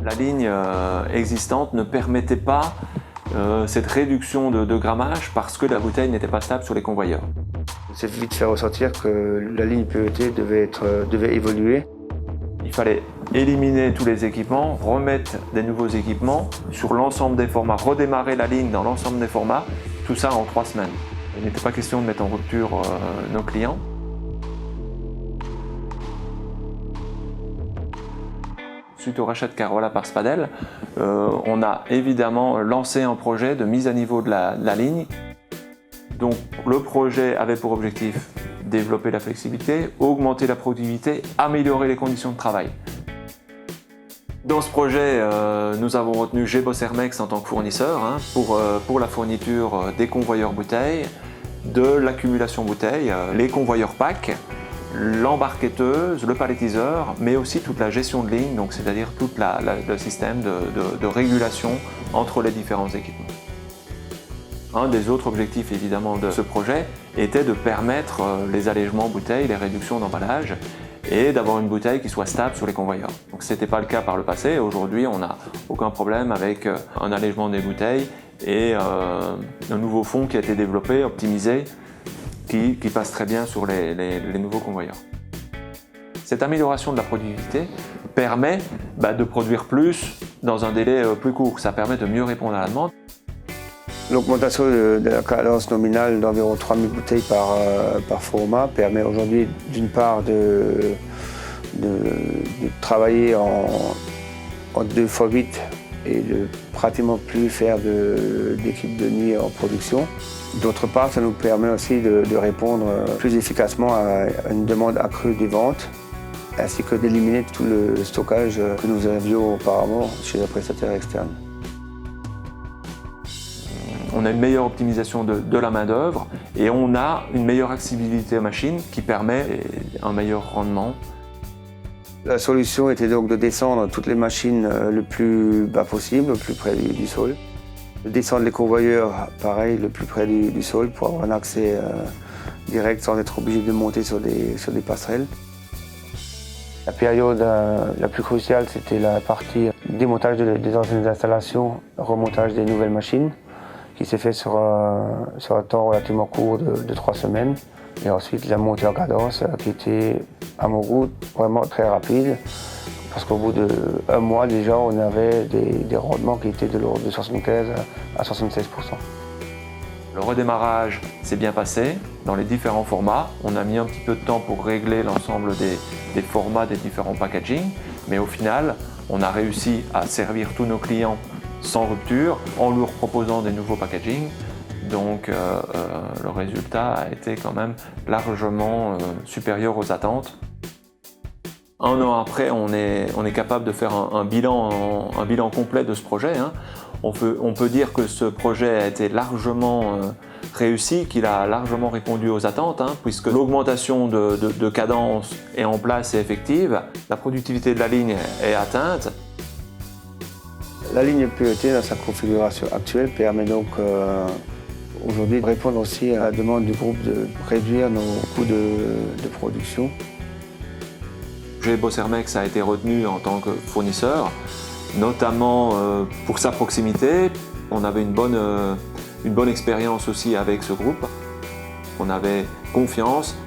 La ligne existante ne permettait pas cette réduction de grammage parce que la bouteille n'était pas stable sur les convoyeurs. C'est vite fait ressentir que la ligne PET devait évoluer. Il fallait éliminer tous les équipements, remettre des nouveaux équipements sur l'ensemble des formats, redémarrer la ligne dans l'ensemble des formats, tout ça en 3 semaines. Il n'était pas question de mettre en rupture nos clients. Suite au rachat de Carola par Spadel, on a évidemment lancé un projet de mise à niveau de la ligne. Donc le projet avait pour objectif développer la flexibilité, augmenter la productivité, améliorer les conditions de travail. Dans ce projet, nous avons retenu Gebos Hermex en tant que fournisseur pour la fourniture des convoyeurs bouteilles, de l'accumulation bouteilles, les convoyeurs packs, l'embarquetteuse, le palettiseur, mais aussi toute la gestion de ligne, donc c'est-à-dire tout le système de régulation entre les différents équipements. Un des autres objectifs évidemment de ce projet était de permettre les allègements bouteilles, les réductions d'emballage et d'avoir une bouteille qui soit stable sur les convoyeurs. Donc ce n'était pas le cas par le passé. Aujourd'hui, on n'a aucun problème avec un allègement des bouteilles et un nouveau fond qui a été développé, optimisé, qui passe très bien sur les nouveaux convoyeurs. Cette amélioration de la productivité permet de produire plus dans un délai plus court. Ça permet de mieux répondre à la demande. L'augmentation de la cadence nominale d'environ 3000 bouteilles par format permet aujourd'hui d'une part de travailler en 2x8 et de pratiquement plus faire d'équipe de nuit en production. D'autre part, ça nous permet aussi de répondre plus efficacement à une demande accrue des ventes, ainsi que d'éliminer tout le stockage que nous avions auparavant chez les prestataires externes. On a une meilleure optimisation de la main-d'œuvre et on a une meilleure accessibilité aux machines qui permet un meilleur rendement. La solution était donc de descendre toutes les machines le plus bas possible, le plus près du sol. De descendre les convoyeurs, pareil, le plus près du sol pour avoir un accès direct sans être obligé de monter sur des passerelles. La période la plus cruciale, c'était la partie démontage des anciennes installations, remontage des nouvelles machines, qui s'est fait sur un temps relativement court de 3 semaines. Et ensuite la montée en cadence qui était à mon goût vraiment très rapide, parce qu'au bout d'1 mois déjà on avait des rendements qui étaient de l'ordre de 75 à 76%. Le redémarrage s'est bien passé dans les différents formats. On a mis un petit peu de temps pour régler l'ensemble des formats des différents packaging, mais au final on a réussi à servir tous nos clients sans rupture, en leur proposant des nouveaux packaging. Donc le résultat a été quand même largement supérieur aux attentes. 1 an après, on est capable de faire un bilan complet de ce projet. On peut dire que ce projet a été largement réussi, qu'il a largement répondu aux attentes, puisque l'augmentation de cadence est en place et effective, la productivité de la ligne est atteinte. La ligne PET dans sa configuration actuelle permet donc aujourd'hui de répondre aussi à la demande du groupe de réduire nos coûts de production. Gebos Hermex a été retenu en tant que fournisseur, notamment pour sa proximité. On avait une bonne expérience aussi avec ce groupe. On avait confiance